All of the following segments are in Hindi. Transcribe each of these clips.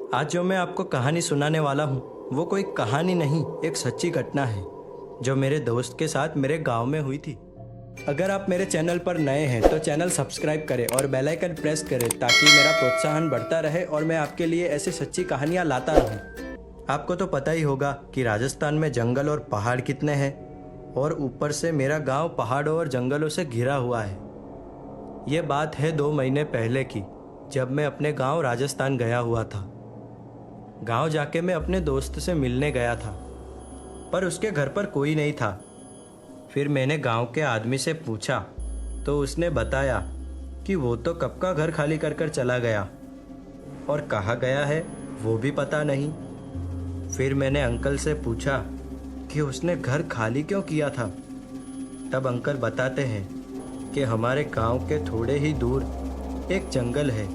आज जो मैं आपको कहानी सुनाने वाला हूँ वो कोई कहानी नहीं, एक सच्ची घटना है जो मेरे दोस्त के साथ मेरे गांव में हुई थी। अगर आप मेरे चैनल पर नए हैं तो चैनल सब्सक्राइब करें और बेल आइकन प्रेस करें ताकि मेरा प्रोत्साहन बढ़ता रहे और मैं आपके लिए ऐसी सच्ची कहानियाँ लाता रहूँ। आपको तो पता ही होगा कि राजस्थान में जंगल और पहाड़ कितने हैं और ऊपर से मेरा गांव पहाड़ों और जंगलों से घिरा हुआ है। ये बात है 2 महीने पहले की, जब मैं अपने गांव राजस्थान गया हुआ था। गांव जाके मैं अपने दोस्त से मिलने गया था, पर उसके घर पर कोई नहीं था। फिर मैंने गांव के आदमी से पूछा तो उसने बताया कि वो तो कब का घर खाली कर कर चला गया और कहाँ गया है वो भी पता नहीं। फिर मैंने अंकल से पूछा कि उसने घर खाली क्यों किया था। तब अंकल बताते हैं कि हमारे गांव के थोड़े ही दूर एक जंगल है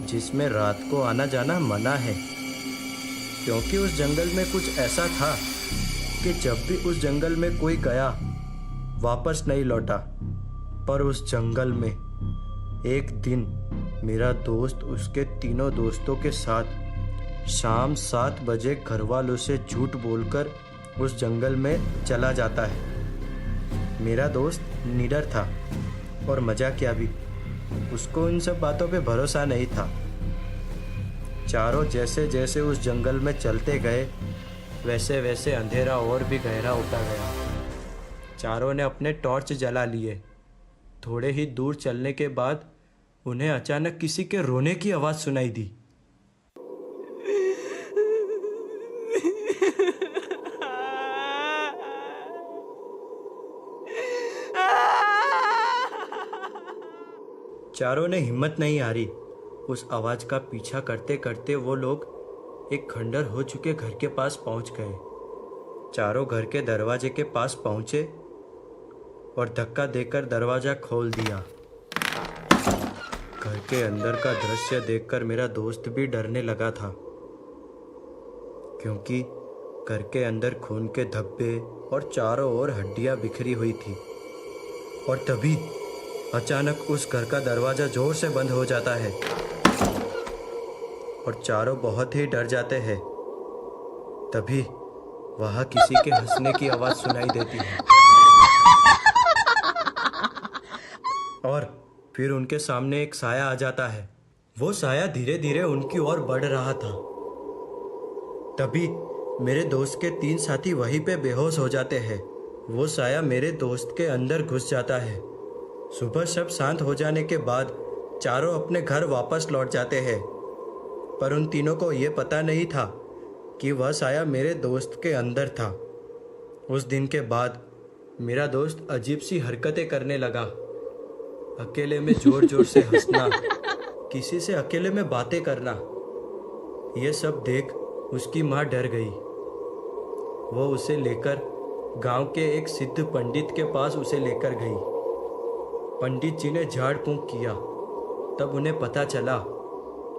जिसमें रात को आना जाना मना है, क्योंकि उस जंगल में कुछ ऐसा था कि जब भी उस जंगल में कोई गया वापस नहीं लौटा। पर उस जंगल में एक दिन मेरा दोस्त उसके तीनों दोस्तों के साथ शाम 7 बजे घर वालों से झूठ बोलकर उस जंगल में चला जाता है। मेरा दोस्त निडर था और मजा किया भी, उसको इन सब बातों पे भरोसा नहीं था। चारों जैसे जैसे उस जंगल में चलते गए वैसे वैसे अंधेरा और भी गहरा होता गया। चारों ने अपने टॉर्च जला लिए। थोड़े ही दूर चलने के बाद उन्हें अचानक किसी के रोने की आवाज़ सुनाई दी। चारों ने हिम्मत नहीं हारी। उस आवाज़ का पीछा करते करते वो लोग एक खंडर हो चुके घर के पास पहुंच गए। चारों घर के दरवाजे के पास पहुंचे और धक्का देकर दरवाज़ा खोल दिया। घर के अंदर का दृश्य देखकर मेरा दोस्त भी डरने लगा था, क्योंकि घर के अंदर खून के धब्बे और चारों ओर हड्डियां बिखरी हुई थी। और तभी अचानक उस घर का दरवाज़ा जोर से बंद हो जाता है और चारों बहुत ही डर जाते हैं। तभी वहाँ किसी के हंसने की आवाज़ सुनाई देती है और फिर उनके सामने एक साया आ जाता है। वो साया धीरे धीरे उनकी ओर बढ़ रहा था। तभी मेरे दोस्त के 3 साथी वहीं पे बेहोश हो जाते हैं। वो साया मेरे दोस्त के अंदर घुस जाता है। सुबह सब शांत हो जाने के बाद चारों अपने घर वापस लौट जाते हैं, पर उन तीनों को ये पता नहीं था कि वह साया मेरे दोस्त के अंदर था। उस दिन के बाद मेरा दोस्त अजीब सी हरकतें करने लगा। अकेले में जोर जोर से हंसना, किसी से अकेले में बातें करना। ये सब देख उसकी माँ डर गई। वो उसे लेकर गांव के एक सिद्ध पंडित के पास उसे लेकर गई। पंडित जी ने झाड़ फूंक किया। तब उन्हें पता चला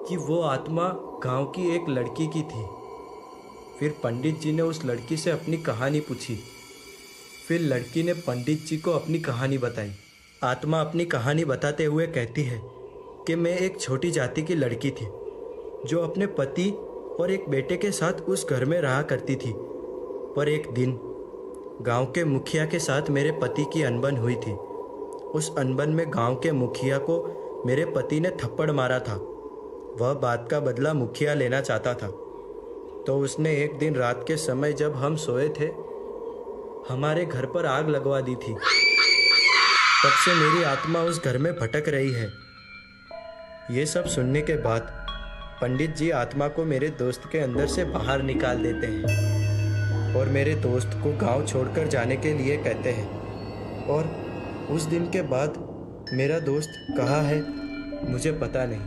कि वो आत्मा गांव की एक लड़की की थी। फिर पंडित जी ने उस लड़की से अपनी कहानी पूछी। फिर लड़की ने पंडित जी को अपनी कहानी बताई। आत्मा अपनी कहानी बताते हुए कहती है कि मैं एक छोटी जाति की लड़की थी जो अपने पति और एक बेटे के साथ उस घर में रहा करती थी। पर एक दिन गांव के मुखिया के साथ मेरे पति की अनबन हुई थी। उस अनबन में गांव के मुखिया को मेरे पति ने थप्पड़ मारा था। वह बात का बदला मुखिया लेना चाहता था, तो उसने एक दिन रात के समय जब हम सोए थे हमारे घर पर आग लगवा दी थी। तब से मेरी आत्मा उस घर में भटक रही है। ये सब सुनने के बाद पंडित जी आत्मा को मेरे दोस्त के अंदर से बाहर निकाल देते हैं और मेरे दोस्त को गांव छोड़कर जाने के लिए कहते हैं। और उस दिन के बाद मेरा दोस्त कहाँ है मुझे पता नहीं।